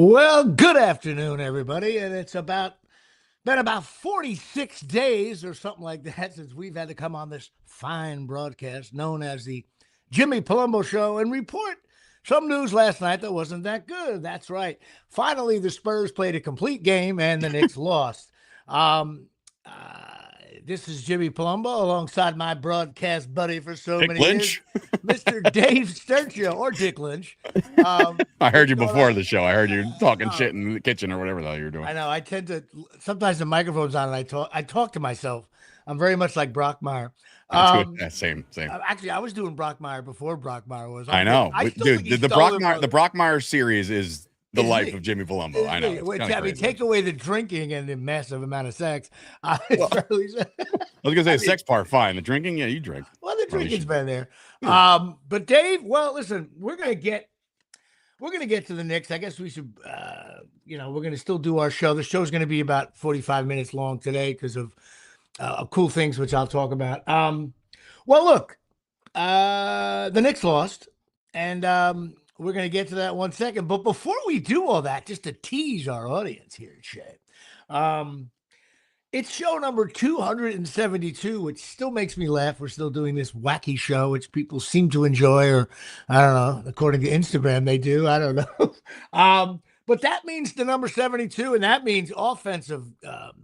Well, good afternoon, everybody. And it's been about 46 days or something like that since we've had to come on this fine broadcast known as the Jimmy Palumbo Show and report some news last night that wasn't that good. That's right. Finally, the Spurs played a complete game and the Knicks lost. Um, uh, this is Jimmy Palumbo alongside my broadcast buddy for so Dick many years, Lynch. Mr. Dave Sturgio or Dick Lynch. I heard you What's going before on? the show. I heard you talking Oh, shit in the kitchen or whatever the hell you were doing. I know. I tend to sometimes the microphone's on and I talk to myself. I'm very much like Brockmeyer. That's good. Yeah, same. Actually, I was doing Brockmeyer before Brockmeyer was. I know. I But, still dude, think he the stole it Brockmeyer from- the Brockmeyer series is the It's life me. of Jimmy Palumbo. it's I know. me. It's Which, kinda I mean, crazy. take away the drinking and the massive amount of sex. Well, I Really, was gonna say I the sex part, fine. The drinking, yeah, you drink. well, the Probably drinking's should. been there. Yeah. But Dave, well, listen, we're gonna get to the Knicks. I guess we should, we're gonna still do our show. The show's gonna be about 45 minutes long today because of cool things which I'll talk about. Well, look, the Knicks lost, and we're going to get to that one second. But before we do all that, just to tease our audience here, Shay, um, it's show number 272, which still makes me laugh. We're still doing this wacky show, which people seem to enjoy, or I don't know, according to Instagram, they do. I don't know. But that means the number 72, and that means offensive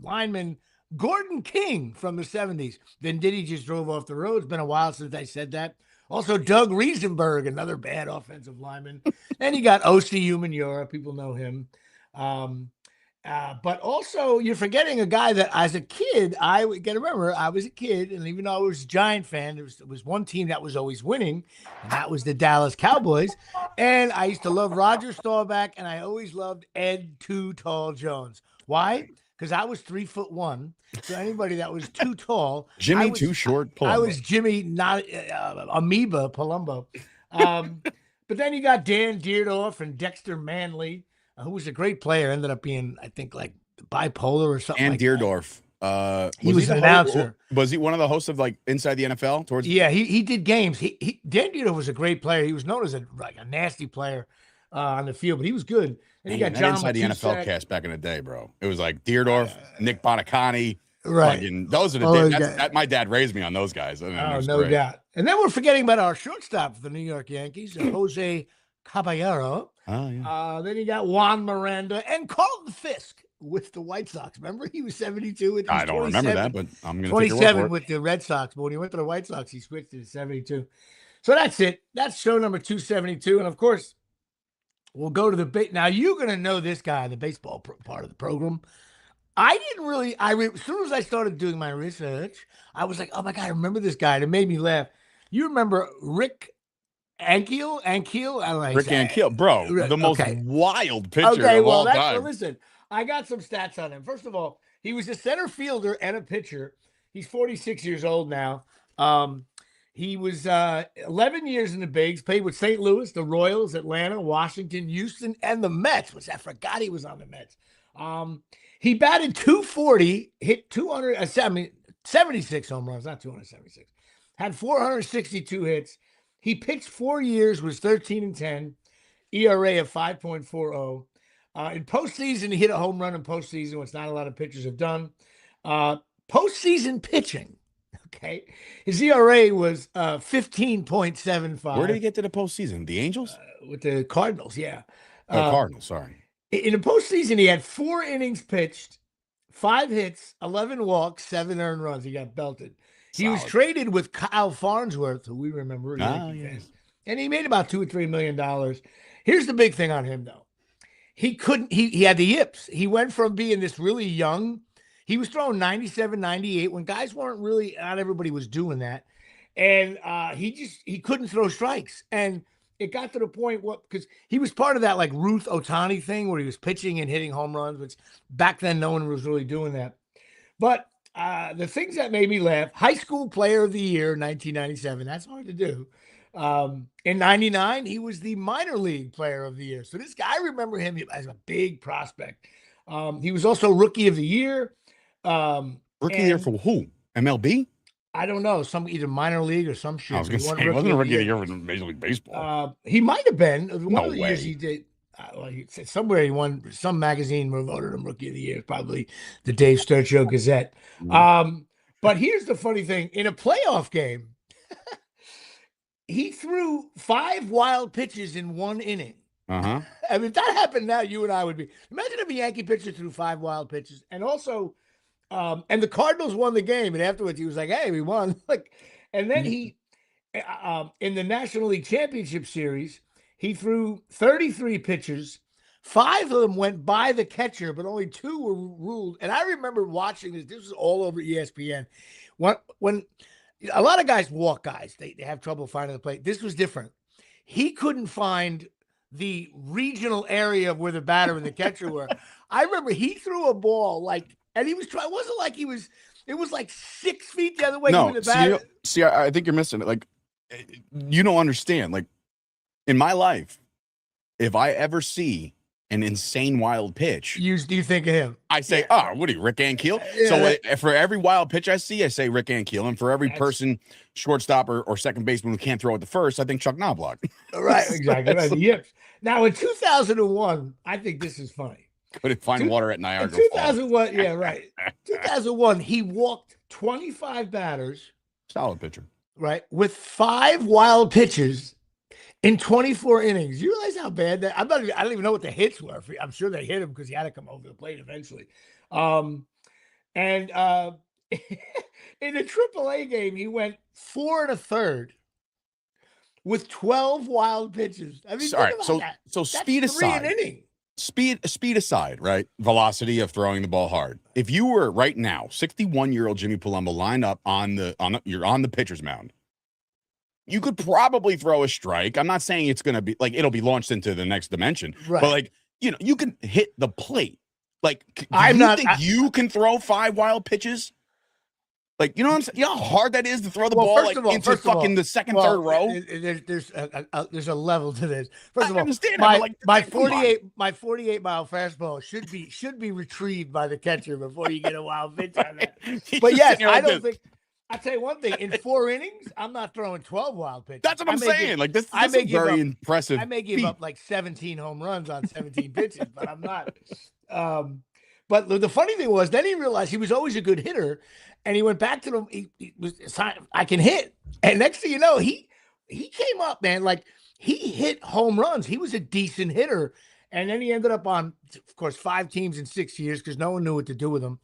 lineman Gordon King from the 70s. Then Diddy just drove off the road. It's been a while since I said that. Also, Doug Riesenberg, another bad offensive lineman. And you got O.C. Umenyiora. People know him. But also, you're forgetting a guy that as a kid, I got to remember, I was a kid, and even though I was a Giant fan, there was one team that was always winning, and that was the Dallas Cowboys. And I used to love Roger Staubach, and I always loved Ed Too Tall Jones. Why? Because I was 3'1". So anybody that was too tall, Jimmy I was, Too Short I Palumbo. was Jimmy, not Amoeba Palumbo. But then you got Dan Deerdorf and Dexter Manley, who was a great player, ended up being, I think, like bipolar or something. And like Deerdorf. He was the an ho- announcer. Was he one of the hosts of like Inside the NFL? Towards Yeah, he did games. Dan Deerdorf was a great player. He was known as a nasty player on the field, but he was good. And you got that John Inside the NFL Matuszak. cast back in the day, bro. It was like Deerdorf, Nick Bonacani. Right. Fucking, those are the All those days. guys. That my dad raised me on those guys. And it Oh, was no great. doubt. And then we're forgetting about our shortstop for the New York Yankees, Jose Caballero. Oh, yeah. Then you got Juan Miranda and Carlton Fisk with the White Sox. Remember, he was 72. I don't remember that, but I'm going to take your word 27 for it. with the Red Sox. But when he went to the White Sox, he switched to 72. So that's it. That's show number 272. And of course, we'll go to the now. You're going to know this guy, the baseball part of the program. I didn't really. As soon as I started doing my research, I was like, "Oh my god, I remember this guy." And it made me laugh. You remember Rick Ankiel? I don't know. Rick Ankiel, bro, the most Okay. wild pitcher Okay, of well, all that's time. listen. I got some stats on him. First of all, he was a center fielder and a pitcher. He's 46 years old now. He was 11 years in the bigs, played with St. Louis, the Royals, Atlanta, Washington, Houston, and the Mets, which I forgot he was on the Mets. He batted 240, hit 76 home runs, not 276. Had 462 hits. He pitched 4 years, was 13-10, ERA of 5.40. In postseason, he hit a home run in postseason, which not a lot of pitchers have done. Postseason pitching, okay, his ERA was 15.75. Where did he get to the postseason? The Angels? With the Cardinals, yeah. Cardinals, sorry. In the postseason, he had 4 innings pitched, 5 hits, 11 walks, 7 earned runs. He got belted. He was Solid. traded with Kyle Farnsworth, who we remember. Yes. And he made about $2 or $3 million. Here's the big thing on him, though. He had the yips. He went from being this really young. He was throwing 97, 98 when guys weren't really, not everybody was doing that. And he couldn't throw strikes. And it got to the point because he was part of that like Ruth Ohtani thing where he was pitching and hitting home runs, which back then no one was really doing that. But the things that made me laugh: high school player of the year, 1997. That's hard to do. In 99, he was the minor league player of the year. So this guy, I remember him as a big prospect. He was also rookie of the year. Rookie of the year for who? MLB? I don't know, some either minor league or some shit. I was going to He won say, it wasn't a rookie of the year. year for Major League Baseball. He might have been. One No of the years way. he did. Somewhere he won. Some magazine voted him Rookie of the Year. Probably the Dave Sturcho Gazette. But here's the funny thing: in a playoff game, he threw 5 wild pitches in 1 inning. Uh-huh. I mean, if that happened now, you and I would be. Imagine if a Yankee pitcher threw 5 wild pitches, and also, and the Cardinals won the game, and afterwards he was like, "Hey, we won!" And then he, in the National League Championship Series, he threw 33 pitches. 5 of them went by the catcher, but only 2 were ruled. And I remember watching this. This was all over ESPN. When a lot of guys walk guys, they have trouble finding the plate. This was different. He couldn't find the regional area of where the batter and the catcher were. I remember he threw a ball and he was trying. It wasn't like he was. It was like 6 feet the other way. No, the batter. see, I think you're missing it. Like, you don't understand. Like, in my life, if I ever see an insane wild pitch, do you think of him? I say, what are you, Rick Ankiel? So for every wild pitch I see, I say Rick Ankiel, and for every person, shortstop or second baseman who can't throw at the first, I think Chuck Knobloch. Right, exactly. Right. Yep. Now in 2001, I think this is funny. Couldn't find water at Niagara Falls. 2001, yeah, right. 2001, he walked 25 batters. Solid pitcher. Right, with 5 wild pitches in 24 innings. You realize how bad that? I don't even know what the hits were. I'm sure they hit him because he had to come over the plate eventually. And in a AAA game, he went 4 1/3 with 12 wild pitches. I mean, all right. So speed aside, speed aside, right? Velocity of throwing the ball hard. If you were right now, 61-year-old Jimmy Palumbo lined up you're on the pitcher's mound, you could probably throw a strike. I'm not saying it's going to be like it'll be launched into the next dimension, right. But you can hit the plate. Like, you can throw 5 wild pitches? Like, you know what I'm saying? You know how hard that is to throw the ball into fucking the second, third row? There's a level to this. First of all, understand my 48-mile fastball should be retrieved by the catcher before you get a wild pitch on that. But yes, I don't think. I'll tell you one thing. In 4 innings, I'm not throwing 12 wild pitches. That's what I'm saying. This is very impressive. I may give up like 17 home runs on 17 pitches, but I'm not. But the funny thing was, then he realized he was always a good hitter, and he went back to them. He was, I can hit, and next thing you know, he came up, man. Like, he hit home runs. He was a decent hitter, and then he ended up on, of course, 5 teams in 6 years because no one knew what to do with him.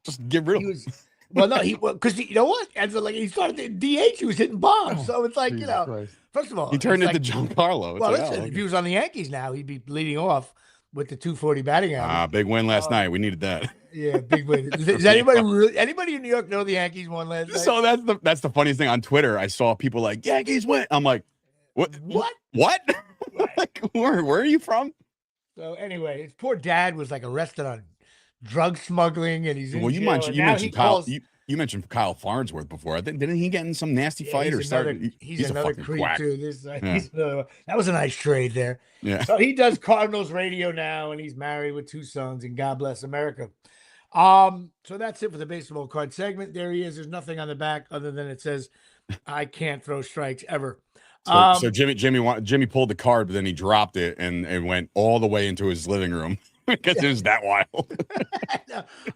Just get rid of him. Well, no, because you know what? And so, he started the DH. He was hitting bombs. So it's like, Christ. First of all, he turned into Giancarlo. Well, listen, if he was on the Yankees now, he'd be leading off with the 240 batting average. Big win last night. We needed that. Yeah, big win. Does anybody in New York know the Yankees won last night? So that's the funniest thing on Twitter. I saw people like, Yankees win. I'm like, what? Like, where are you from? So anyway, his poor dad was arrested on drug smuggling, and he's in jail. You mentioned Kyle Farnsworth before. Didn't he get in some nasty fight he's another creep quack. too. That was a nice trade there. Yeah. So he does Cardinals radio now, and he's married with 2 sons, and God bless America. So that's it for the baseball card segment. There he is. There's nothing on the back other than it says, "I can't throw strikes ever." So Jimmy pulled the card, but then he dropped it and it went all the way into his living room. Because it was that wild.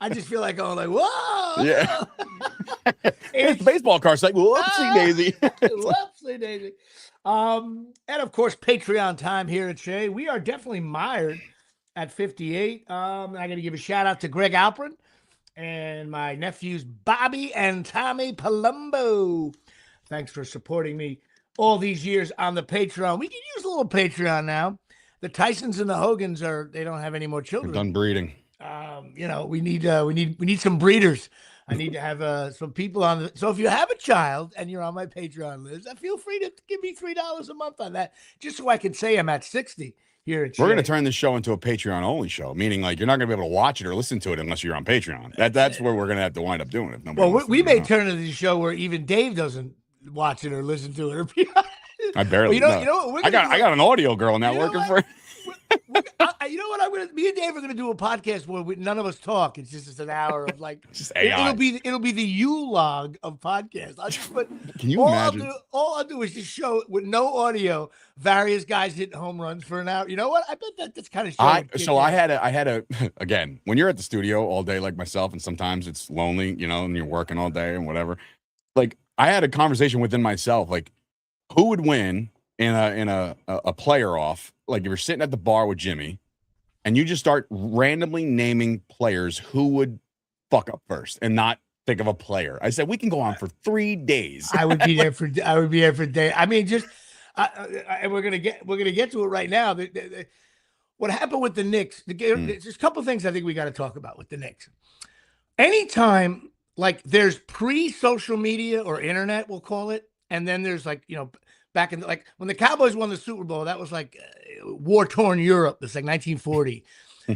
I just feel like going whoa. Yeah. It's baseball card. It's like, whoopsie daisy. Whoopsie daisy. And of course, Patreon time here at Shea. We are definitely mired at 58. I got to give a shout out to Greg Alprin and my nephews, Bobby and Tommy Palumbo. Thanks for supporting me all these years on the Patreon. We can use a little Patreon now. The Tysons and the Hogans they don't have any more children. They're done breeding. We need some breeders. I need to have some people on. So if you have a child and you're on my Patreon list, feel free to give me $3 a month on that, just so I can say I'm at 60 here at We're going to turn this show into a Patreon only show, meaning you're not going to be able to watch it or listen to it unless you're on Patreon. That's where we're going to have to wind up doing it. We may turn into the show where even Dave doesn't watch it or listen to it or be on. I barely. You know what? I got an audio girl now working for. you know what? Me and Dave are gonna do a podcast where none of us talk. It's just an hour of like just AI. It'll be the U-log of podcasts. Can you imagine? All I'll do is just show with no audio various guys hitting home runs for an hour. You know what? I bet that's kind of show. I had a again, when you're at the studio all day like myself, and sometimes it's lonely, and you're working all day and whatever. Like I had a conversation within myself, like who would win in a player off? Like if you're sitting at the bar with Jimmy and you just start randomly naming players who would fuck up first and not think of a player. I said we can go on for 3 days. I would be there for days. I mean, just we're gonna get to it right now. What happened with the Knicks? There's a couple of things I think we got to talk about with the Knicks. Anytime like there's pre-social media or internet, we'll call it, and then there's like back in like when the Cowboys won the Super Bowl, that was like war-torn Europe. It's like 1940.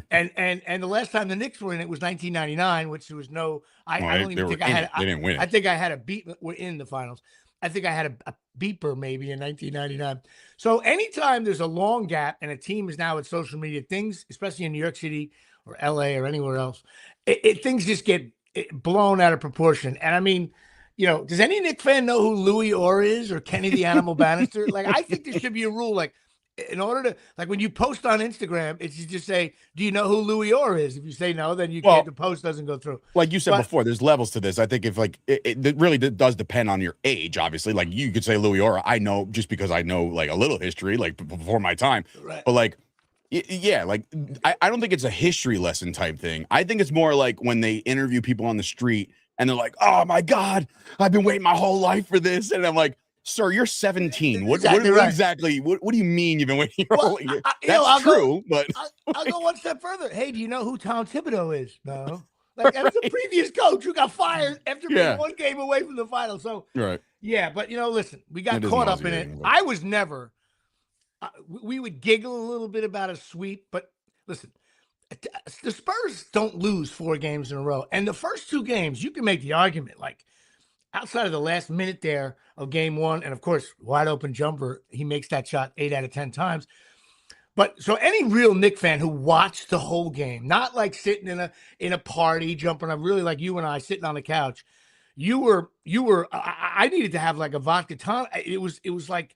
and the last time the Knicks were in it was 1999, which there was no. I don't even think I had. They didn't win. I think I had a beat. We're in the finals. I think I had a beeper maybe in 1999. So anytime there's a long gap and a team is now with social media, things, especially in New York City or LA or anywhere else, things just get blown out of proportion. And I mean, does any Knicks fan know who Louis Orr is or Kenny the Animal Bannister? Like, I think there should be a rule, like, in order to, like, when you post on Instagram, it's just say, do you know who Louis Orr is? If you say no, then the post doesn't go through. Like you said before, there's levels to this. I think if like it really does depend on your age, obviously. Like you could say Louis Orr, I know just because I know like a little history, like before my time. Right. But like, yeah, like I don't think it's a history lesson type thing. I think it's more like when they interview people on the street and they're like, oh my God, I've been waiting my whole life for this. And I'm like, sir, you're 17. What exactly? What do you mean you've been waiting your whole life? That's true, but I'll go one step further. Hey, do you know who Tom Thibodeau is? No. Like that was a previous coach who got fired after being one game away from the final. So yeah, but listen, we got caught up in it. I was never. We would giggle a little bit about a sweep, but listen, the Spurs don't lose 4 games in a row, and the first 2 games you can make the argument like. Outside of the last minute there of game 1, and of course, wide open jumper, he makes that shot 8 out of 10 times. But so any real Knicks fan who watched the whole game, not like sitting in a party, jumping up, really like you and I sitting on the couch, you were. I needed to have like a vodka tonic. It was like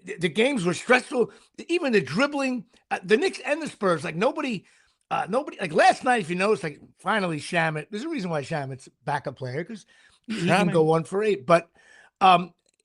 the games were stressful. Even the dribbling, the Knicks and the Spurs, like nobody. Like last night, if you notice, like finally Shamet. There's a reason why Shamet's backup player because. He can go 1 for 8, but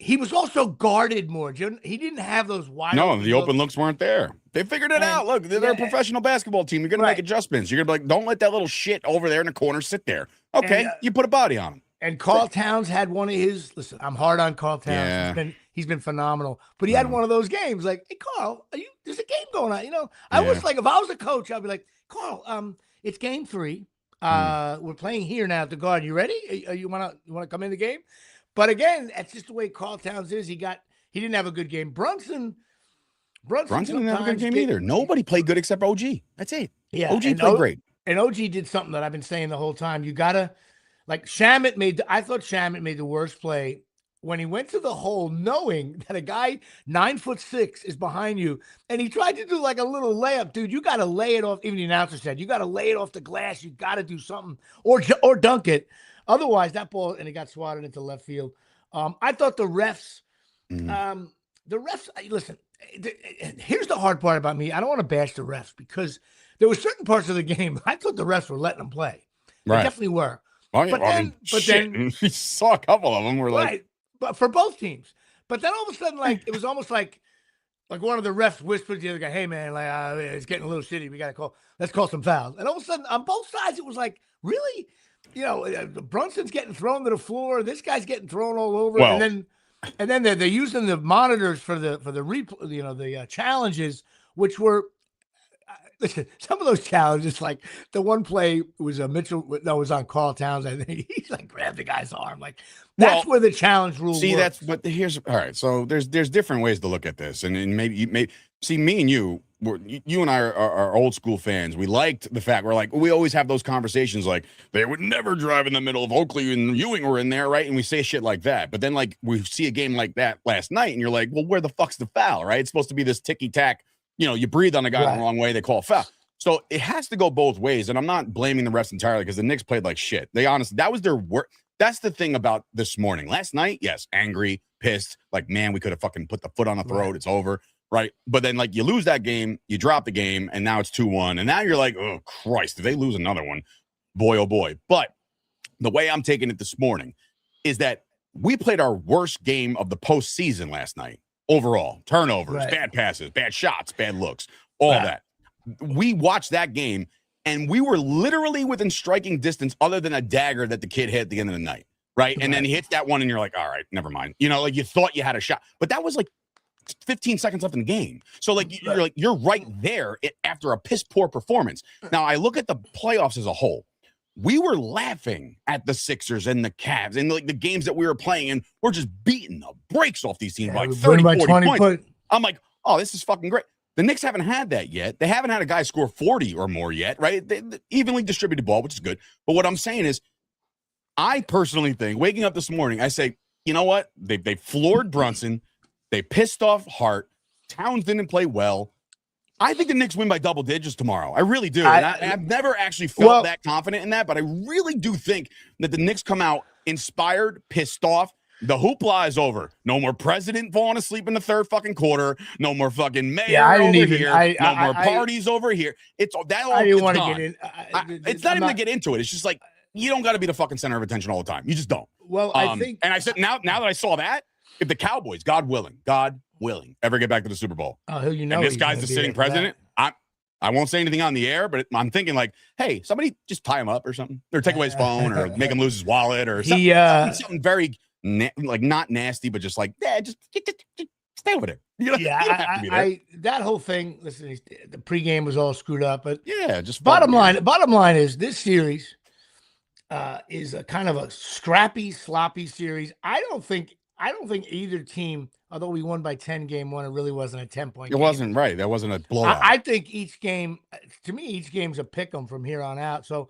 he was also guarded more. He didn't have those wide. No, the open looks weren't there. They figured it out. Look, they're a professional basketball team. You're going to make adjustments. You're going to be like, don't let that little shit over there in the corner sit there. Okay, you put a body on him. And Karl Towns had one of his. Listen, I'm hard on Karl Towns. Yeah. He's been phenomenal. But he had one of those games. Like, hey, Karl, there's a game going on. I was like, if I was a coach, I'd be like, Karl, it's game 3. We're playing here now at the Garden. You ready? You want to come in the game? But again, that's just the way Karl Towns is. He didn't have a good game. Brunson didn't have a good game either. Nobody played good except OG. That's it. Yeah, OG played great. And OG did something that I've been saying the whole time. You gotta like Shamet I thought Shamet made the worst play when he went to the hole knowing that a guy 9'6" is behind you, and he tried to do like a little layup. Dude, you got to lay it off. Even the announcer said, you got to lay it off the glass. You got to do something or dunk it. Otherwise, that ball, and it got swatted into left field. I thought the refs, listen, here's the hard part about me. I don't want to bash the refs because there were certain parts of the game I thought the refs were letting them play. They definitely were. Oh, yeah, but then we saw a couple of them. We're like, but for both teams. But then all of a sudden, like it was almost like one of the refs whispered to the other guy, "Hey man, like it's getting a little shitty. Let's call some fouls." And all of a sudden, on both sides, it was like, really, Brunson's getting thrown to the floor. This guy's getting thrown all over. Well, and then they're using the monitors for the replay, the challenges, which were. Listen, some of those challenges, like the one play was was on Karl Towns. I think he's like grabbed the guy's arm. Like that's where the challenge rule. See, works. but here's all right. So there's different ways to look at this, and maybe see me and you and I are old school fans. We liked the fact we always have those conversations like they would never drive in the middle of Oakley and Ewing were in there, right? And we say shit like that. But then like we see a game like that last night, and you're like, well, where the fuck's the foul, right? It's supposed to be this ticky tack. You breathe on a guy the wrong way, they call a foul. So it has to go both ways. And I'm not blaming the refs entirely because the Knicks played like shit. They honestly, that was their work. That's the thing about this morning. Last night, yes, angry, pissed, like, man, we could have fucking put the foot on the throat. Right. It's over. Right. But then, like, you lose that game, you drop the game, and now it's 2-1. And now you're like, oh, Christ, if they lose another one, boy, oh boy. But the way I'm taking it this morning is that we played our worst game of the postseason last night overall. Turnovers, right. Bad passes, bad shots, bad looks, all that. We watched that game, and we were literally within striking distance other than a dagger that the kid hit at the end of the night, right? And then he hits that one, and you're like, all right, never mind. You know, like you thought you had a shot. But that was like 15 seconds left in the game. So, like, you're right there after a piss-poor performance. Now, I look at the playoffs as a whole. We were laughing at the Sixers and the Cavs and, like, the games that we were playing, and we're just beating the brakes off these teams by like 30, 40 points. I'm like, oh, this is fucking great. The Knicks haven't had that yet. They haven't had a guy score 40 or more yet, right? They evenly distributed ball, which is good. But what I'm saying is, I personally think, waking up this morning, I say, you know what? They floored Brunson. They pissed off Hart. Towns didn't play well. I think the Knicks win by double digits tomorrow. I really do. I've never actually felt that confident in that, but I really do think that the Knicks come out inspired, pissed off. The hoopla is over. No more president falling asleep in the third fucking quarter. No more fucking mayor over here. No more parties over here. It's that all. I didn't want to get in. It's not even to get into it. It's just like, you don't got to be the fucking center of attention all the time. You just don't. Well, I think, and I said now that I saw that, if the Cowboys, God willing, ever get back to the Super Bowl, you know, and this guy's the sitting president, I won't say anything on the air, but I'm thinking like, hey, somebody just tie him up or something, or take away his phone, or make him lose his wallet, or something very. Like not nasty, but just like, yeah, just stay over there. You know, yeah, that whole thing. Listen, the pregame was all screwed up, but yeah, just bottom line is this series is a kind of a scrappy, sloppy series. I don't think either team, although we won by 10 game one, it really wasn't a 10-point game. It wasn't right. That wasn't a blowout. I think each game, to me, each game's a pick 'em from here on out. So.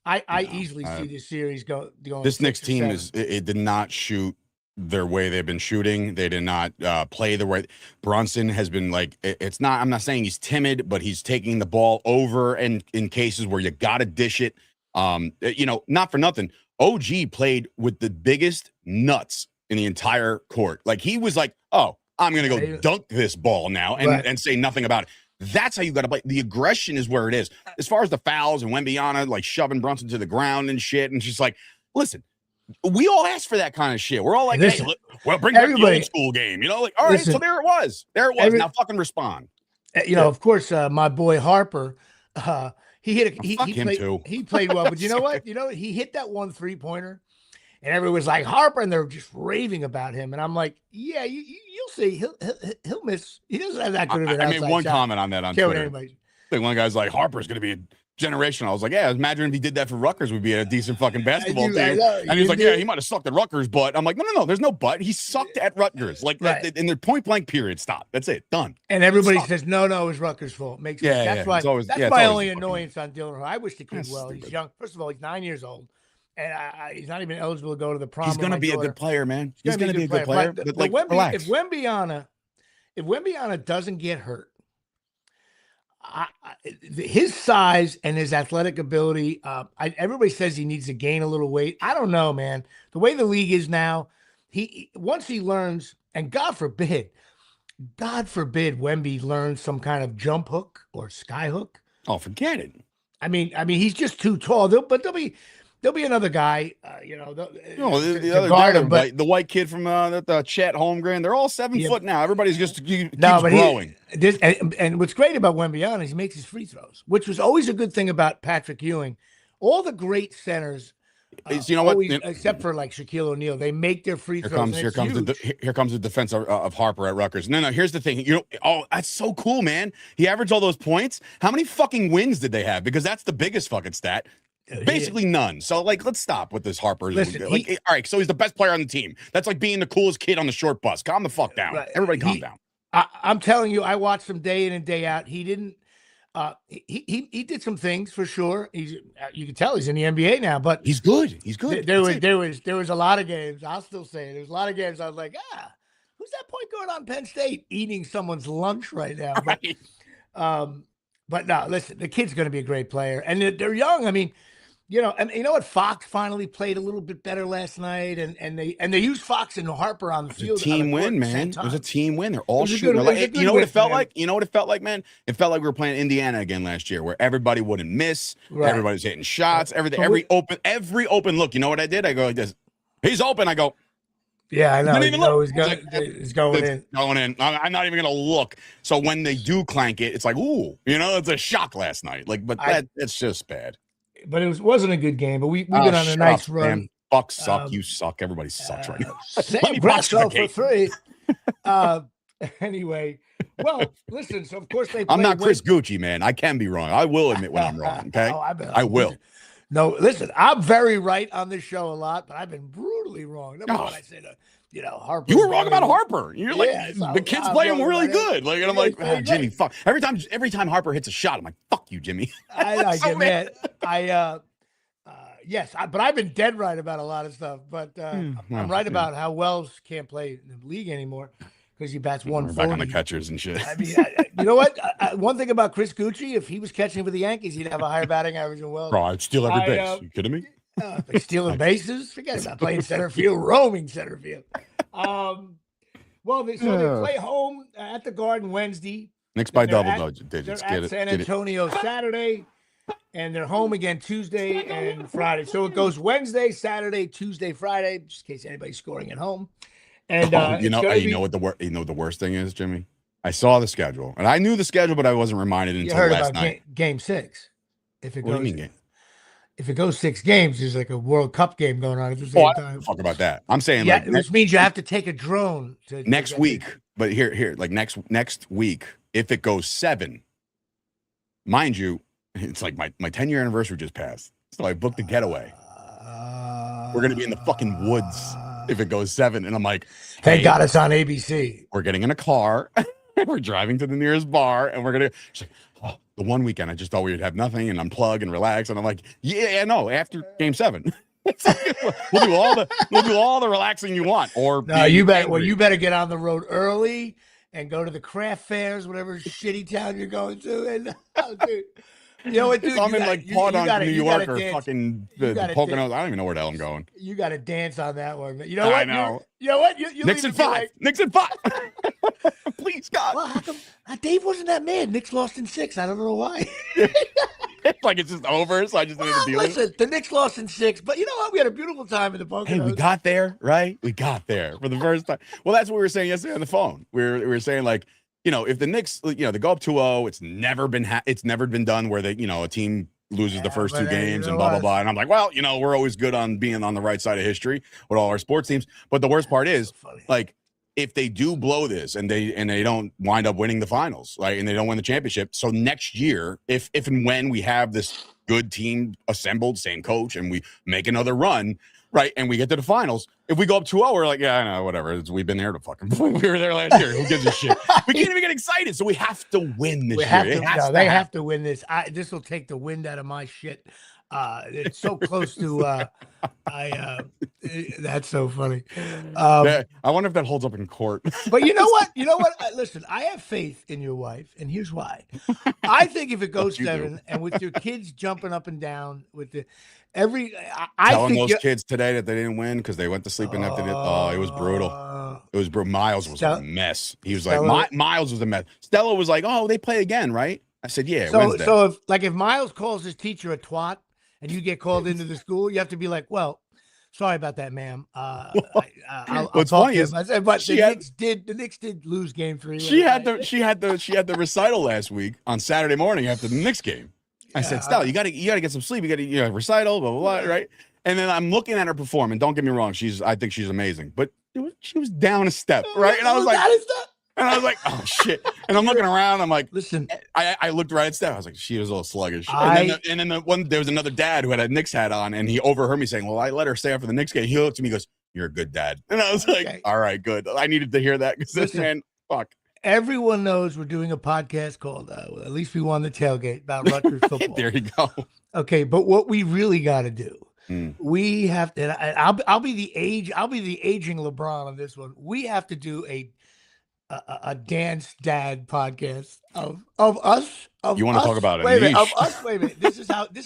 I easily see this series going. This Knicks team it did not shoot their way they've been shooting. They did not play the way. Brunson has been like, it's not. I'm not saying he's timid, but he's taking the ball over and in cases where you got to dish it. You know, not for nothing. OG played with the biggest nuts in the entire court. Like he was like, oh, I'm gonna go dunk this ball now and say nothing about it. That's how you got to play. The aggression is where it is. As far as the fouls and Wembyana like shoving Brunson to the ground and shit, and she's like, listen, we all asked for that kind of shit. We're all like, hey, look, well, bring back the old school game. You know, like, all right, so there it was. Now fucking respond. You know, of course, my boy Harper, he played well, but you know what? You know, he hit that 1 3-pointer. And everyone was like, Harper, and they're just raving about him. And I'm like, yeah, you'll see. He'll miss. He doesn't have that good of an outside shot. I made one comment on that on Twitter. Like one guy's like, Harper's going to be a generation. I was like, yeah, imagine if he did that for Rutgers, we'd be a decent fucking basketball team. And he was like, yeah, he might have sucked at Rutgers, but I'm like, no, there's no but. He sucked at Rutgers. Like in the point blank period, stop. That's it. Done. And everybody says, no, it was Rutgers' fault. Makes sense. That's my only annoyance on Dylan. I wish the kid well. He's young. First of all, he's 9 years old. And he's not even eligible to go to the prom. He's going to be a good player, man. He's going to be a good player. But if Wembyana doesn't get hurt, his size and his athletic ability, everybody says he needs to gain a little weight. I don't know, man. The way the league is now, once he learns, and God forbid Wemby learns some kind of jump hook or sky hook. Oh, forget it. I mean, he's just too tall. There'll be another guy, the other guard him, but the white kid from the Chet Holmgren, they're all 7 foot now. Everybody's just keeps growing. And what's great about Wembyana is he makes his free throws, which was always a good thing about Patrick Ewing. All the great centers, except for like Shaquille O'Neal, they make their free throws. Here comes the defense of Harper at Rutgers. No, here's the thing. That's so cool, man. He averaged all those points. How many fucking wins did they have? Because that's the biggest fucking stat. Basically none. So let's stop with this Harper. Listen, all right, so he's the best player on the team. That's like being the coolest kid on the short bus. Calm the fuck down. Everybody calm down. I'm telling you, I watched him day in and day out. He didn't he did some things for sure. You can tell he's in the NBA now, but he's good. There was a lot of games. I'll still say it. There's a lot of games I was like, who's that point guard on Penn State eating someone's lunch right now? But, But no, listen, the kid's going to be a great player, and they're young. I mean, and you know what? Fox finally played a little bit better last night, and they used Fox and Harper on the It was field. a team win, man. It was a team win. They're all shooting. You know what it felt like? You know what it felt like, man? It felt like we were playing Indiana again last year, where everybody wouldn't miss. Right. Everybody's hitting shots. Everything. Every open look. You know what I did? I go like this. He's open. I go. Yeah, I know. Didn't even look. He's going in. Going in. I'm not even going to look. So when they do clank it, it's like, ooh, it's a shock last night. But that's just bad. But it wasn't a good game. But we've been on a nice run. Man. Bucks suck. You suck. Everybody sucks right now. Same Brasso for 3. Anyway, well, listen. So of course I'm not Chris Gucci, man. I can be wrong. I will admit when I'm wrong. Okay, I will. No, listen, I'm very right on this show a lot, but I've been brutally wrong. Number one, I said, Harper. You were wrong about Harper. You're like, the kid's playing really good. Like, and I'm like, Jimmy, fuck. Every time Harper hits a shot, I'm like, fuck you, Jimmy. I get mad. Yes, but I've been dead right about a lot of stuff. But I'm right about how Wells can't play in the league anymore because he bats 140. Back on the catchers and shit. I mean, you know what? One thing about Chris Gucci, if he was catching for the Yankees, he'd have a higher batting average than Wells. Bro, I'd steal every base. You kidding me? Stealing bases? Forget about playing center field, roaming center field. They play home at the Garden Wednesday. Knicks by double digits. They're at San Antonio Saturday, and they're home again Tuesday and Friday. So it goes Wednesday, Saturday, Tuesday, Friday, just in case anybody's scoring at home. And you know what the worst thing is, Jimmy? I saw the schedule, and I knew the schedule, but I wasn't reminded until last night. Game 6. If it what goes, do you mean? If it goes 6 games, there's like a World Cup game going on at the same time. Fuck about that. I'm saying, which means you have to take a drone next week. But here, like next week, if it goes 7, mind you, it's like my 10-year anniversary just passed, so I booked a getaway. We're gonna be in the fucking woods if it goes 7, and I'm like, thank God it's on ABC. We're getting in a car, we're driving to the nearest bar, and we're gonna. She's like, the one weekend I just thought we would have nothing and unplug and relax, and I'm like, no, after Game 7. we'll do all the relaxing you want. Or no, you better get on the road early and go to the craft fairs, whatever shitty town you're going to. And dude, you know what, dude? I'm in like Podunk, New York, or fucking Poconos. I don't even know where the hell I'm going. You got to dance on that one. You know what? I know. You know what? Knicks at 5. Knicks at 5. Please, God. Well, how come Dave wasn't that mad? Knicks lost in 6. I don't know why. Like it's just over, so I just need to deal with it. Listen, the Knicks lost in 6, but you know what? We had a beautiful time in the Poconos. Hey, we got there, right? We got there for the first time. Well, that's what we were saying yesterday on the phone. We were saying, like, if the Knicks, they go up 2-0, it's never been done where a team loses the first 2 games and blah, blah, blah. And I'm like, well, we're always good on being on the right side of history with all our sports teams. But the worst part is, if they do blow this and they don't wind up winning the finals, right, and they don't win the championship, so next year, if and when we have this good team assembled, same coach, and we make another run, right, and we get to the finals, if we go up 2-0, we're like, yeah, I know, whatever. We've been there to fucking we were there last year. Who gives a shit? We can't even get excited, so we have to win this year. They have to win this. This will take the wind out of my shit. It's so close to that's so funny. I wonder if that holds up in court. But you know what? Listen, I have faith in your wife, and here's why. I think if it goes 7 and with your kids jumping up and down with telling those kids today that they didn't win because they went to sleep and after it. Oh, it was brutal. It was brutal. Miles was a mess. He was like, Miles was a mess. Stella was like, oh, they play again, right? I said, yeah. Wednesday. So if Miles calls his teacher a twat and you get called into the school, you have to be like, well, sorry about that, ma'am. What's funny is, but the Knicks did lose Game 3. She had the recital last week on Saturday morning after the Knicks game. I said, Stella, you gotta get some sleep. You gotta recital, blah, blah, blah, right? And then I'm looking at her perform, and don't get me wrong, I think she's amazing, but she was down a step, right? And I was like, oh shit. And I'm looking around, I'm like, listen, I looked right at Steph. I was like, she was a little sluggish. And then there was another dad who had a Knicks hat on, and he overheard me saying, well, I let her stay after the Knicks game. He looked at me, and goes, you're a good dad. And I was like, all right, good. I needed to hear that because this man, fuck. Everyone knows we're doing a podcast called At Least We Won the Tailgate about Rutgers football. There you go. Okay, but what we really got to do, we have to. I'll be the aging LeBron on this one. We have to do a dance dad podcast of us. Of you want to us, talk about a wait a minute, niche? of us. Wait a minute. This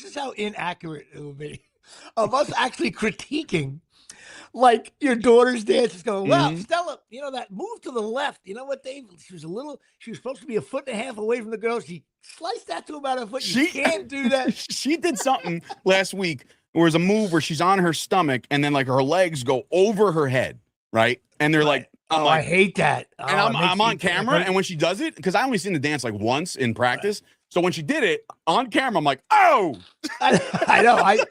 is how inaccurate it will be. Of us actually critiquing. Like your daughter's dance is going, well, Stella, you know, that move to the left. You know what, Dave? She was supposed to be 1.5 foot away from the girl. She sliced that to about a foot. You can't do that. She did something last week. There was a move where she's on her stomach and then like her legs go over her head, right? And they're like, I hate that. And I'm on camera, and when she does it, because I only seen the dance like once in practice. So when she did it on camera, I'm like, oh, I know.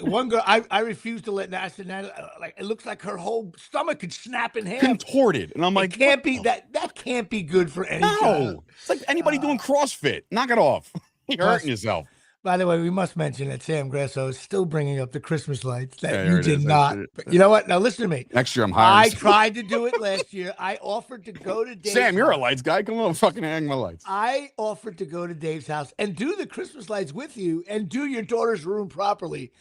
One girl, I refused to let Natalie, like, it looks like her whole stomach could snap in half, contorted, and I'm like, can't be that can't be good for any child. It's like anybody doing CrossFit. Knock it off. You're hurting yourself. By the way, we must mention that Sam Grasso is still bringing up the Christmas lights that you did not. But you know what? Now listen to me. Next year I'm hiring. I tried to do it last year. I offered to go to Dave's Sam, you're house. a lights guy. Come on, fucking hang my lights. I offered to go to Dave's house and do the Christmas lights with you and do your daughter's room properly.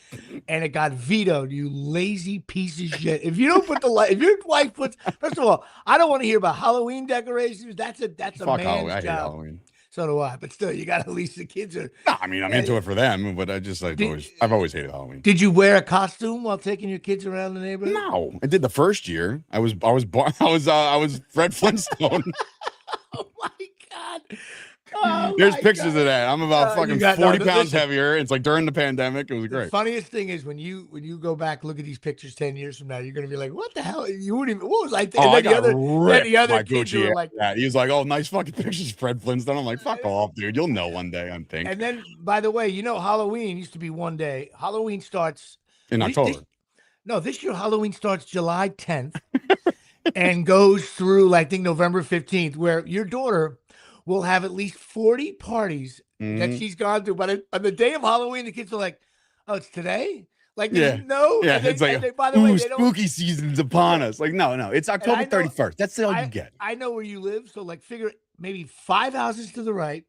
And it got vetoed, you lazy piece of shit. If you don't put the light, if your wife puts, first of all, I don't want to hear about Halloween decorations. That's a man's Halloween. I hate job. Halloween. So do I, but still, you got to at least the kids are. No, I mean, I'm into it for them, but I've always hated Halloween. Did you wear a costume while taking your kids around the neighborhood? No, I did the first year. I was Fred Flintstone. Oh my God. Oh There's pictures of that. I'm about fucking 40 pounds listen, heavier. It's like during the pandemic. It was great. The funniest thing is when you go back, look at these pictures 10 years from now, you're going to be like, what the hell? You wouldn't even, what was I thinking? Oh, And I got the other kids Gucci were like, that. He was like, oh, nice fucking pictures, Fred Flintstone. I'm like, fuck off, dude. You'll know one day, I'm thinking. And then, by the way, you know, Halloween used to be one day. Halloween starts in October. This year Halloween starts July 10th and goes through, I think, November 15th, where your daughter will have at least 40 parties that she's gone to. But on the day of Halloween, the kids are like, oh, it's today? Like, no. Yeah, it's like, by the way, spooky season's upon us. Like, no, it's October 31st. That's all you get. I know where you live. So, like, figure maybe 5 houses to the right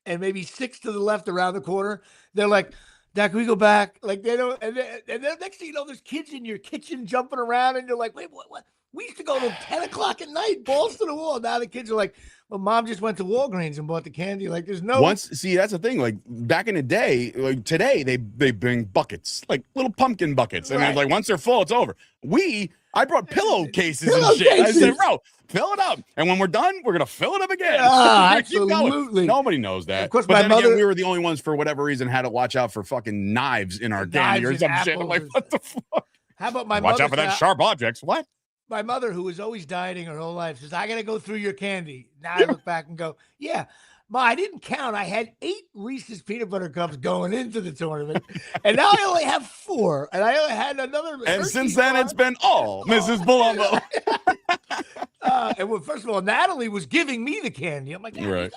and maybe 6 to the left around the corner. They're like, Dad, can we go back? Like, they don't. And then next thing you know, there's kids in your kitchen jumping around. And you're like, wait, what? We used to go to 10 o'clock at night, balls to the wall. Now the kids are like, well, Mom just went to Walgreens and bought the candy. Like, there's no. See, that's the thing. Like, back in the day, like today, they bring buckets, like little pumpkin buckets. And then, like, once they're full, it's over. I brought pillowcases and shit. I said, bro, fill it up. And when we're done, we're going to fill it up again. Absolutely. Nobody knows that. Of course, but then again, we were the only ones, for whatever reason, had to watch out for fucking knives in our candy or some shit. I'm like, what the fuck? How about my watch out for that sharp objects? What? My mother, who was always dieting her whole life, says, I got to go through your candy. Now I look back and go, yeah, Ma, I didn't count. I had 8 Reese's peanut butter cups going into the tournament, and now I only have 4. And I only had another. And since then, it's been all Mrs. Palumbo. And first of all, Natalie was giving me the candy. I'm like, right.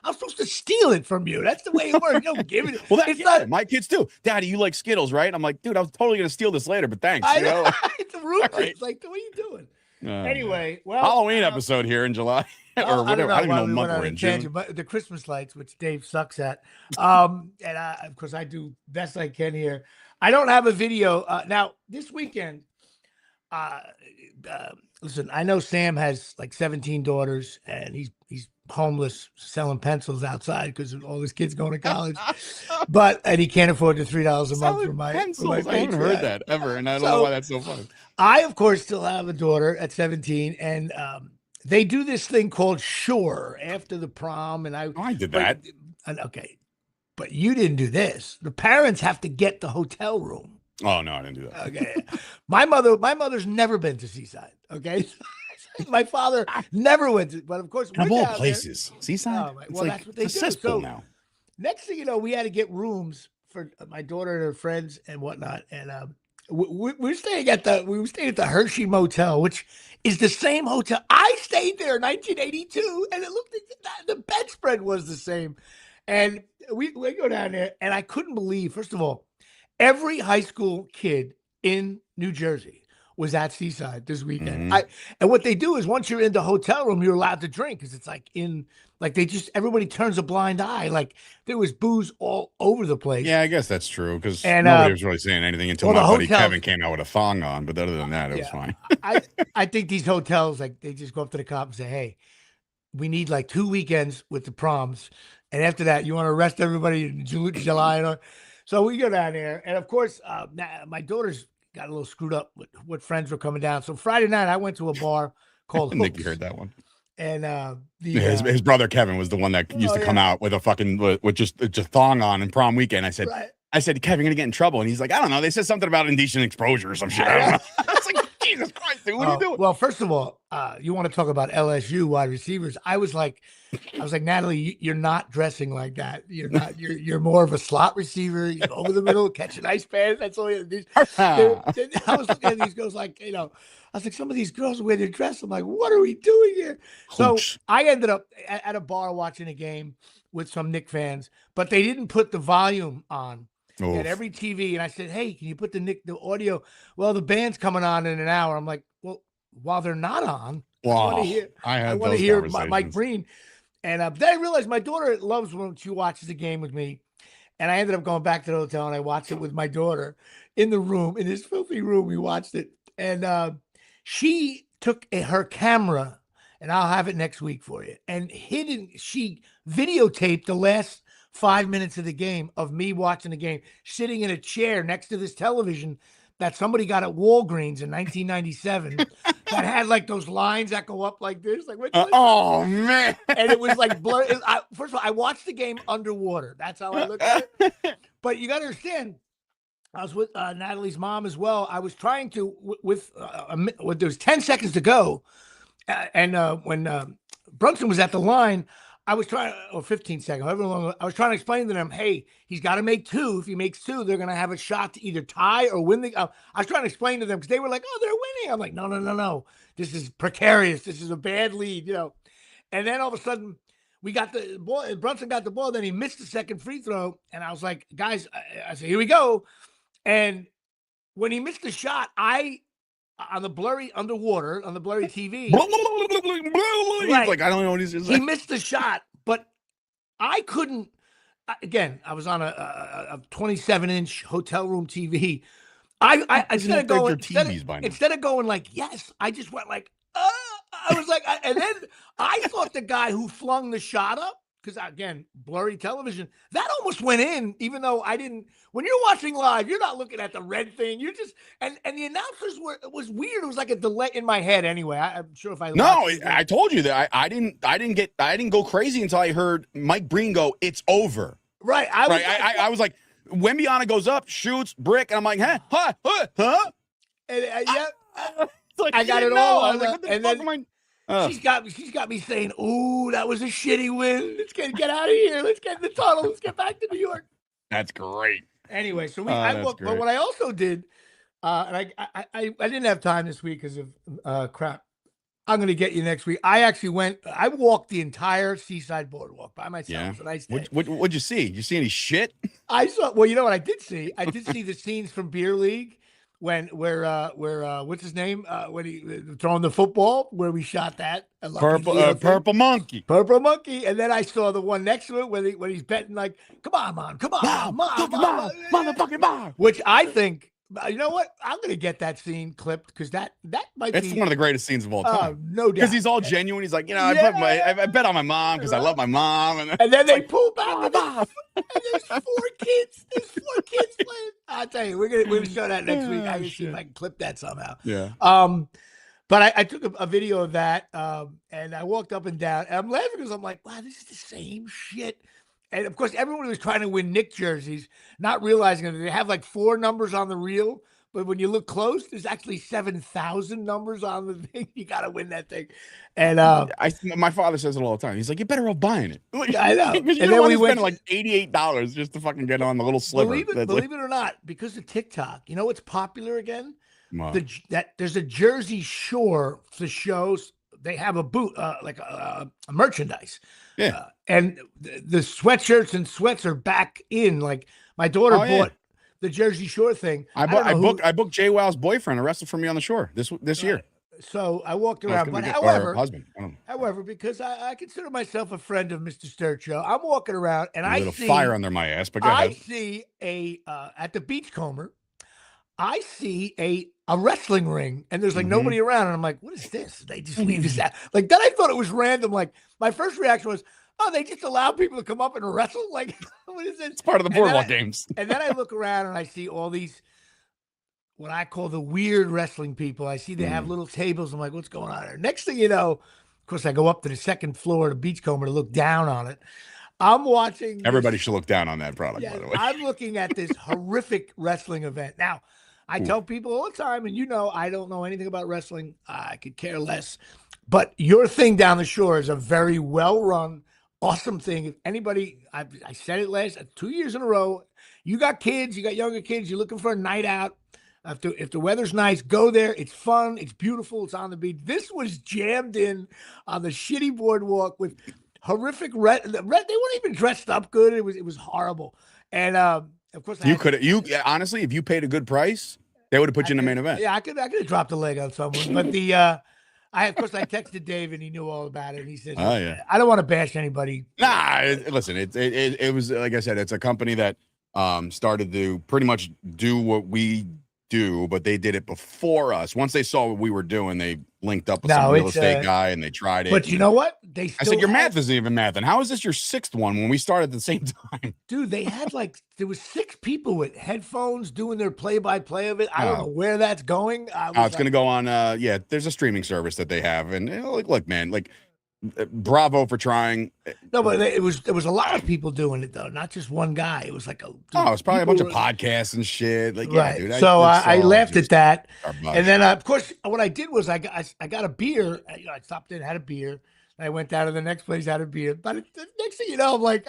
I'm supposed to steal it from you. That's the way it works. You don't give it. Well, not my kids too. Daddy, you like Skittles, right? I'm like, dude, I was totally gonna steal this later, but thanks. I know. It's a ruthless. Right. Like, what are you doing? Anyway, well, Halloween episode here in July or whatever. I don't even know what month we're in. June. But the Christmas lights, which Dave sucks at, and of course I do best I can here. I don't have a video now this weekend. Listen, I know Sam has like 17 daughters, and he's homeless selling pencils outside because all his kids going to college. And he can't afford the $3 a month for my pencils. I haven't heard that ever, and I don't know why that's so funny. I, of course, still have a daughter at 17, and they do this thing called Shore after the prom, and I did that. Okay, but you didn't do this. The parents have to get the hotel room. Oh no, I didn't do that. Okay, my mother's never been to Seaside. Okay, my father never went to, but of course, of all places, Seaside. Well, that's what they do. So now, next thing you know, we had to get rooms for my daughter and her friends and whatnot, and we were staying at the Hershey Motel, which is the same hotel I stayed there in 1982, and it looked the bedspread was the same, and we go down there, and I couldn't believe, first of all, every high school kid in New Jersey was at Seaside this weekend. And what they do is once you're in the hotel room, you're allowed to drink because it's everybody turns a blind eye. Like there was booze all over the place. Yeah, I guess that's true because nobody was really saying anything until my buddy Kevin came out with a thong on. But other than that, it was fine. I think these hotels, like they just go up to the cop and say, hey, we need like 2 weekends with the proms. And after that, you want to arrest everybody in July. So we go down there. And of course, my daughter's got a little screwed up with what friends were coming down. So Friday night, I went to a bar called Hooks. Nick, you heard that one. And his brother Kevin was the one that used to come out with a fucking with just thong on in prom weekend. I said, Kevin, you're gonna get in trouble. And he's like, I don't know. They said something about indecent exposure or some shit. I was like, Jesus Christ, dude, what are you doing? Well, first of all, you want to talk about LSU wide receivers. I was like, Natalie, you're not dressing like that. You're not. You're more of a slot receiver. You're over the middle, catching ice pads. That's all you do. I was looking at these girls like, I was like, some of these girls wear their dress. I'm like, what are we doing here? So I ended up at a bar watching a game with some Knicks fans, but they didn't put the volume on. At every TV, and I said, hey, can you put the audio? Well, the band's coming on in an hour. I'm like, well, while they're not on, I want to hear Mike Breen. And then I realized my daughter loves when she watches the game with me. And I ended up going back to the hotel, and I watched it with my daughter in the room, in this filthy room. We watched it. And she took her camera, and I'll have it next week for you, and she videotaped the last 5 minutes of the game of me watching the game, sitting in a chair next to this television that somebody got at Walgreens in 1997 that had like those lines that go up like this. Like, oh man. And it was like blurry. First of all, I watched the game underwater. That's how I looked at it. But you got to understand, I was with Natalie's mom as well. I was trying to, with there was 10 seconds to go. And when Brunson was at the line, I was trying, or 15 seconds, however long, I was trying to explain to them, hey, he's got to make 2. If he makes 2, they're going to have a shot to either tie or win the. I was trying to explain to them because they were like, oh, they're winning. I'm like, no. This is precarious. This is a bad lead, And then all of a sudden, we got the ball. Brunson got the ball. Then he missed the second free throw. And I was like, guys, I said, here we go. And when he missed the shot, on the blurry underwater, on the blurry TV. He's like, I don't know what he's just saying. He missed the shot, but I couldn't. Again, I was on a 27-inch hotel room TV. Instead of going like, yes, I just went like, I was like, and then I thought the guy who flung the shot up, because again, blurry television, that almost went in, even though I didn't. When you're watching live, you're not looking at the red thing. You're just, and the announcers it was weird. It was like a delay in my head anyway. I'm sure if I told you that I didn't go crazy until I heard Mike Breen go, it's over. Right. I was like, Wembyana goes up, shoots, brick, and I'm like, huh? And like, I got it all. I was like, what the fuck am I? She's got me saying, "Ooh, that was a shitty win. Let's get out of here. Let's get in the tunnel. Let's get back to New York." That's great. Anyway, so I walked. But what I also did, and I didn't have time this week because of crap. I'm going to get you next week. I walked the entire Seaside Boardwalk by myself. Yeah. It was a nice day. What'd you see? You see any shit? I saw. Well, you know what I did see? I did see the scenes from Beer League. Where what's his name? When he throwing the football, where we shot that purple monkey, and then I saw the one next to it when he's betting like, come on, motherfucking mom, which I think, you know what, I'm gonna get that scene clipped because that might be one of the greatest scenes of all time. No doubt, because he's all genuine. He's like, I bet on my mom because I love my mom, and then they pull back and there's 4 kids. There's 4 kids playing. I'll tell you, we're gonna show that next week. I can see if I can clip that somehow. Yeah. But I took a video of that, and I walked up and down, and I'm laughing because I'm like, wow, this is the same shit. And of course, everyone was trying to win Knicks jerseys, not realizing that they have like 4 numbers on the reel. But when you look close, there's actually 7,000 numbers on the thing. You got to win that thing. And my father says it all the time. He's like, "You better off buying it." I know. And then we went like $88 just to fucking get on the little sliver. Believe it or not, because of TikTok, you know what's popular again? There's a Jersey Shore for shows. They have a booth, like a merchandise. Yeah. And the sweatshirts and sweats are back in. Like my daughter bought the Jersey Shore thing. I booked Jay Wow's boyfriend arrested for me on the shore this year. So I walked around, but however, because I consider myself a friend of Mr. Sturcho, I'm walking around and I see fire under my ass. But go ahead. I see at the Beachcomber, I see a a wrestling ring, and there's like Mhm. nobody around, and I'm like, what is this? They just leave this out. Like then I thought it was random. Like my first reaction was, oh, they just allow people to come up and wrestle. Like what is it? It's part of the boardwalk games. And then I look around and I see all these what I call the weird wrestling people. I see they have little tables. I'm like, what's going on there? Next thing you know, of course, I go up to the second floor of the Beachcomber to look down on it. I'm watching. Everybody should look down on that product, by the way. I'm looking at this horrific wrestling event. Now, I tell people all the time, and I don't know anything about wrestling. I could care less. But your thing down the shore is a very well-run, awesome thing. If anybody, I said it last 2 years in a row, you got kids, you got younger kids, you're looking for a night out. If the weather's nice, go there. It's fun. It's beautiful. It's on the beach. This was jammed in on the shitty boardwalk with horrific red. They weren't even dressed up good. It was horrible. And of course, honestly, if you paid a good price, they would have put you in the main event. Yeah, I could have dropped a leg on someone. But I texted Dave and he knew all about it. And he said, "Oh yeah, I don't want to bash anybody." Nah, listen, it was like I said, it's a company that started to pretty much do what we do, but they did it before us. Once they saw what we were doing, they linked up with some real estate guy and they tried it. But you know what? I said, your math isn't even math. And how is this your sixth one when we started at the same time? Dude, they had there was 6 people with headphones doing their play-by-play of it. I don't know where that's going. It's going to go on. There's a streaming service that they have. And look, man, bravo for trying. No, but there was a lot of people doing it though, not just one guy. It was like it was probably a bunch of podcasts and shit. Right. Dude, so I laughed at that, and then of course what I did was I got a beer. I stopped in, had a beer. I went down to the next place, had a beer. But the next thing you know, I'm like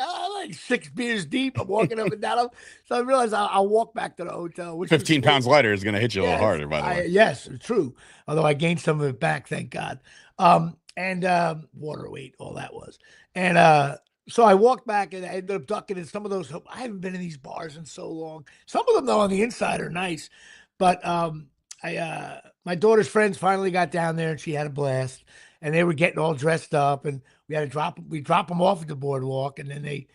6 beers deep. I'm walking up and down. So I realized I'll walk back to the hotel. Which 15 pounds lighter is going to hit you a little harder, by the way. Yes, true. Although I gained some of it back, thank God. And water weight, all that was. And so I walked back and I ended up ducking in some of those. I haven't been in these bars in so long. Some of them, though, on the inside are nice. But my daughter's friends finally got down there and she had a blast. And they were getting all dressed up and we had to drop them off at the boardwalk. And then they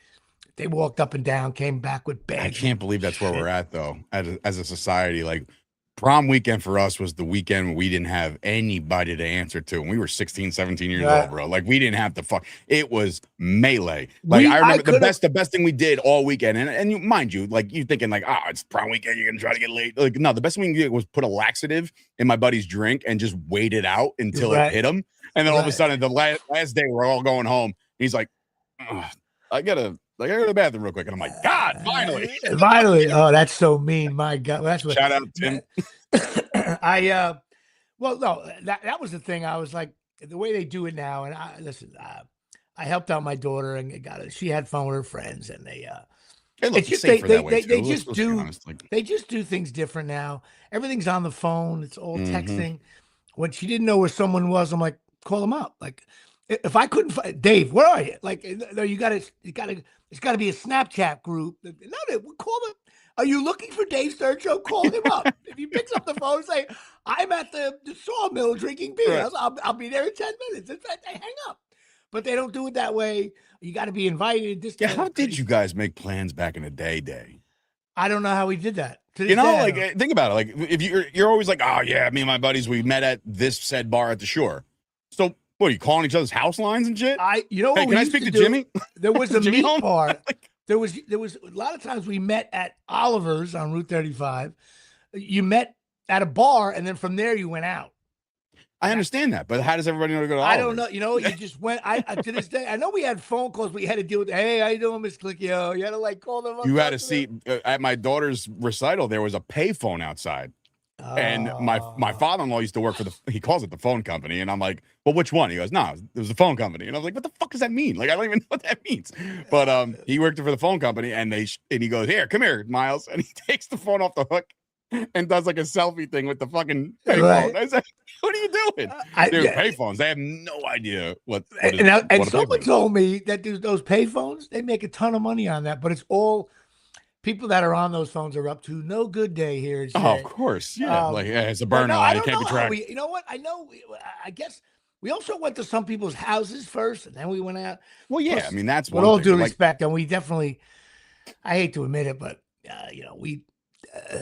walked up and down, came back with bags. I can't believe that's where we're at, though, as a society. Like, prom weekend for us was the weekend when we didn't have anybody to answer to. And we were 16, 17 years old, bro. Like, we didn't have to fuck. It was melee. Like, I remember the best thing we did all weekend. And mind you, like, you're thinking like, it's prom weekend, you're going to try to get late. Like, no, the best thing we did was put a laxative in my buddy's drink and just wait it out until it hit him. And then all of a sudden, the last day, we're all going home. He's like, I gotta go to the bathroom real quick. And I'm like, God, finally. Finally. Oh, that's so mean. My God. That's what. Shout out Tim. Well, no, that was the thing. I was like, the way they do it now. And I helped out my daughter and she had fun with her friends and they just do things different now. Everything's on the phone. It's all texting. When she didn't know where someone was, I'm like, call them up. Like, if I couldn't find Dave, where are you? Like, no, it's got to be a Snapchat group. No, call them. Are you looking for Dave Sturcho? Call him up. If he picks up the phone and say, I'm at the sawmill drinking beer. Right. I'll be there in 10 minutes. In fact, they hang up. But they don't do it that way. You got to be invited. How did you guys make plans back in the day? I don't know how we did that. Think about it. Like, if you're always like, oh yeah, me and my buddies, we met at this said bar at the shore. So what are you calling each other's house lines and shit? Hey, can I speak to Jimmy? There was a meat bar. There was a lot of times we met at Oliver's on Route 35. You met at a bar, and then from there you went out. I understand that, but how does everybody know to go to Oliver's? I don't know. You just went. To this day, I know we had phone calls. We had to deal with. Hey, how you doing, Miss Clickio? You had to call them up. You had a seat at my daughter's recital. There was a payphone outside. And my father-in-law used to work for he calls it the phone company. And I'm like, well, which one? He goes, no, it was the phone company. And I was like, what the fuck does that mean? Like, I don't even know what that means. But he worked for the phone company and he goes, come here, Miles. And he takes the phone off the hook and does like a selfie thing with the fucking payphone. Right. I said, what are you doing? Dude, payphones, they have no idea what someone told me that those payphones, they make a ton of money on that, but it's all people that are on those phones are up to no good day here. Of course. Yeah. It's a burner line. It can't be tracked. You know what? I guess we also went to some people's houses first and then we went out. Well, yeah. Plus, I mean, that's with all due respect. And we definitely, I hate to admit it, but,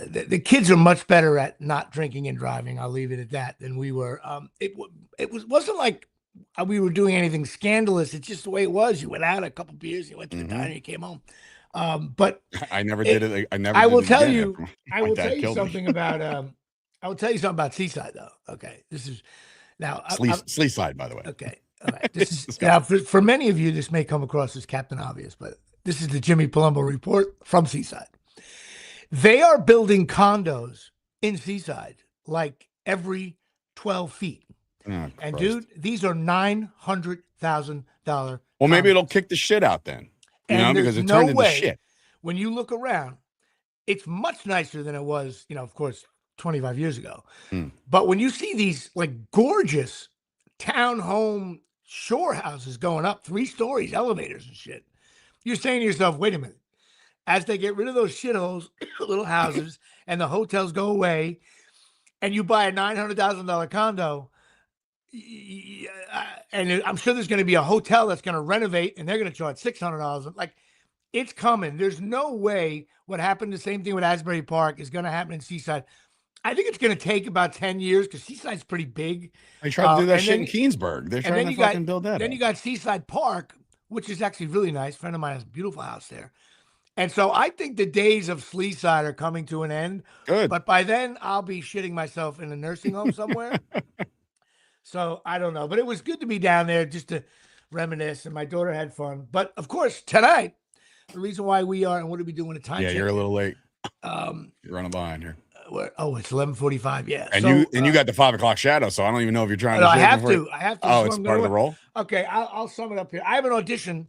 the kids are much better at not drinking and driving. I'll leave it at that than we were. Wasn't like we were doing anything scandalous. It's just the way it was. You went out a couple beers, you went to the diner, you came home. But I never did it. I will tell you. I will tell you something about. I will tell you something about Seaside, though. Okay, this is now Sleeside, by the way. Okay, all right. This is now for many of you. This may come across as Captain Obvious, but this is the Jimmy Palumbo report from Seaside. They are building condos in Seaside like every 12 feet. Oh, and dude, these are $900,000. Well, maybe it'll kick the shit out then. Because it turned into shit. When you look around, it's much nicer than it was, of course, 25 years ago. But when you see these like gorgeous townhome shore houses going up 3 stories, elevators and shit, you're saying to yourself, wait a minute. As they get rid of those shitholes, little houses, and the hotels go away, and you buy a $900,000 condo, and I'm sure there's going to be a hotel that's going to renovate, and they're going to charge $600. Like, it's coming. There's no way what happened, the same thing with Asbury Park, is going to happen in Seaside. I think it's going to take about 10 years because Seaside's pretty big. They tried to do that shit in Keensburg. They're trying to fucking build that. Then you got Seaside Park, which is actually really nice. A friend of mine has a beautiful house there. And so I think the days of Sleeside are coming to an end. Good. But by then, I'll be shitting myself in a nursing home somewhere. So I don't know. But it was good to be down there just to reminisce. And my daughter had fun. But, of course, tonight, the reason why we are, and what are we doing at time? Yeah, you're a little late. You're running behind here. It's 11:45. Yeah. And you got the 5 o'clock shadow, so I don't even know if you're trying to. I have to. Oh, it's part of the role? Okay, I'll sum it up here. I have an audition.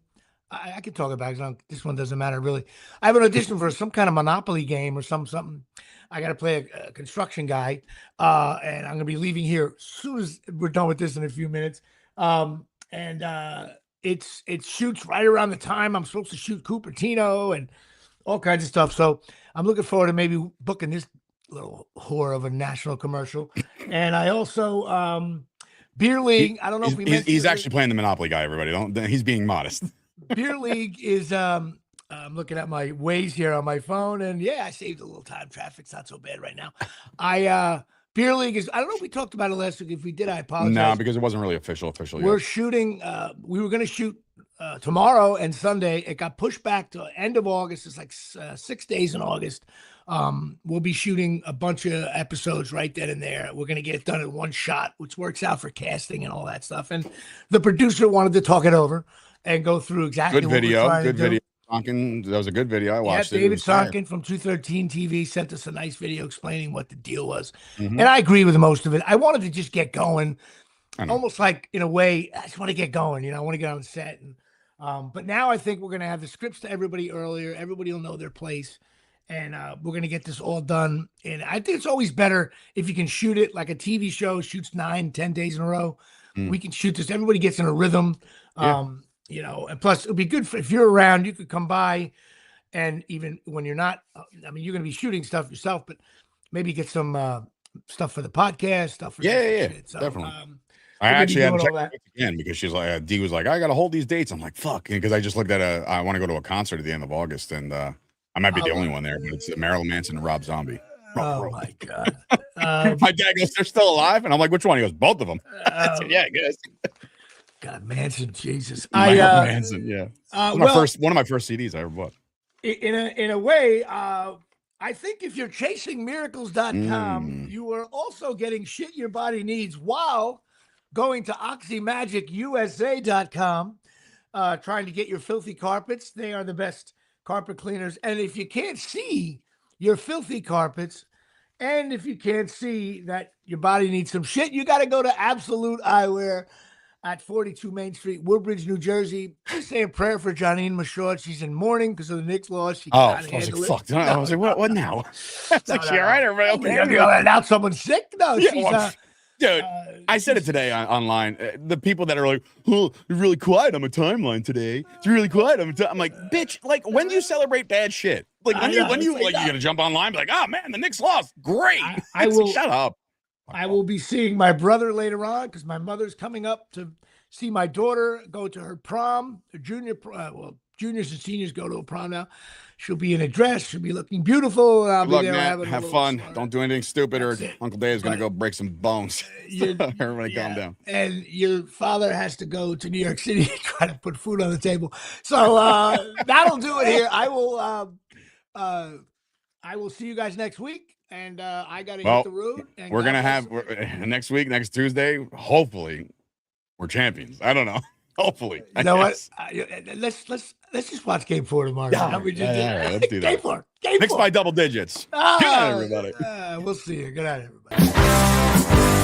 I can talk about it. This one doesn't matter really. I have an audition for some kind of Monopoly game or something. I got to play a construction guy, and I'm gonna be leaving here as soon as we're done with this in a few minutes. It shoots right around the time I'm supposed to shoot Cupertino and all kinds of stuff. So I'm looking forward to maybe booking this little whore of a national commercial. And I also Beer League. I don't know if we mentioned he's actually playing the Monopoly guy. Everybody, he's being modest. Beer League is I'm looking at my Waze here on my phone, and yeah, I saved a little time. Traffic's not so bad right now. Beer League is, I don't know if we talked about it last week. If we did, I apologize. No, because it wasn't really official We're shooting, we were going to shoot tomorrow and Sunday. It got pushed back to end of August. It's like 6 days in August. We'll be shooting a bunch of episodes right then and there. We're going to get it done in one shot, which works out for casting and all that stuff. And the producer wanted to talk it over and go through exactly what we're trying to do. Good video. Sonkin, that was a good video. I watched it. David Sonkin from 213 TV sent us a nice video explaining what the deal was. And I agree with most of it. I wanted to just get going. Almost like, in a way, I just want to get going. I want to get on set. And but now I think we're going to have the scripts to everybody earlier. Everybody will know their place. And we're going to get this all done. And I think it's always better if you can shoot it like a TV show shoots 9-10 days in a row. We can shoot this. Everybody gets in a rhythm. And plus it'll be good if you're around, you could come by, and even when you're not, you're going to be shooting stuff yourself, but maybe get some stuff for the podcast, stuff. For So, definitely. I actually had to check that again because she's like, Dee was like, I got to hold these dates. I'm like, fuck. Because I just looked at I want to go to a concert at the end of August, and I might be the only one there, but it's Marilyn Manson and Rob Zombie. My God. My dad goes, they're still alive? And I'm like, which one? He goes, both of them. I said, yeah, I guess. God, Manson, Jesus. Manson, yeah. One of my first CDs I ever bought. In a way, I think if you're chasing miracles.com, you are also getting shit your body needs while going to oxymagicUSA.com, trying to get your filthy carpets. They are the best carpet cleaners. And if you can't see your filthy carpets, and if you can't see that your body needs some shit, you got to go to Absolute Eyewear at 42 Main Street, Woodbridge, New Jersey. Please say a prayer for Janine Mashort. She's in mourning because of the Knicks loss. She I was like, fuck. No, I was like, what now? It's like, she all right? Everybody okay? Now someone's sick? No, she's... Dude, I said it today online. The people that are like, oh, you're really quiet on my timeline today. It's really quiet. I'm like, bitch, like, when do you celebrate bad shit? Like, when you you're going to jump online and be like, oh, man, the Knicks lost. Great. I will shut up. I will be seeing my brother later on because my mother's coming up to see my daughter go to her prom, her juniors and seniors go to a prom now. She'll be in a dress. She'll be looking beautiful. I'll Good luck, be there Matt. Have fun. Don't do anything stupid, or Uncle Dave's going to go break some bones. Everybody calm down. And your father has to go to New York City to try to put food on the table. So that'll do it here. I will see you guys next week. And I got to hit the road. And we're going to have next week, next Tuesday. Hopefully, we're champions. I don't know. Hopefully. You know what? Let's just watch Game 4 tomorrow. Yeah, let's do that. Game 4. Knicks by double digits. Good night, everybody. We'll see you. Good night, everybody.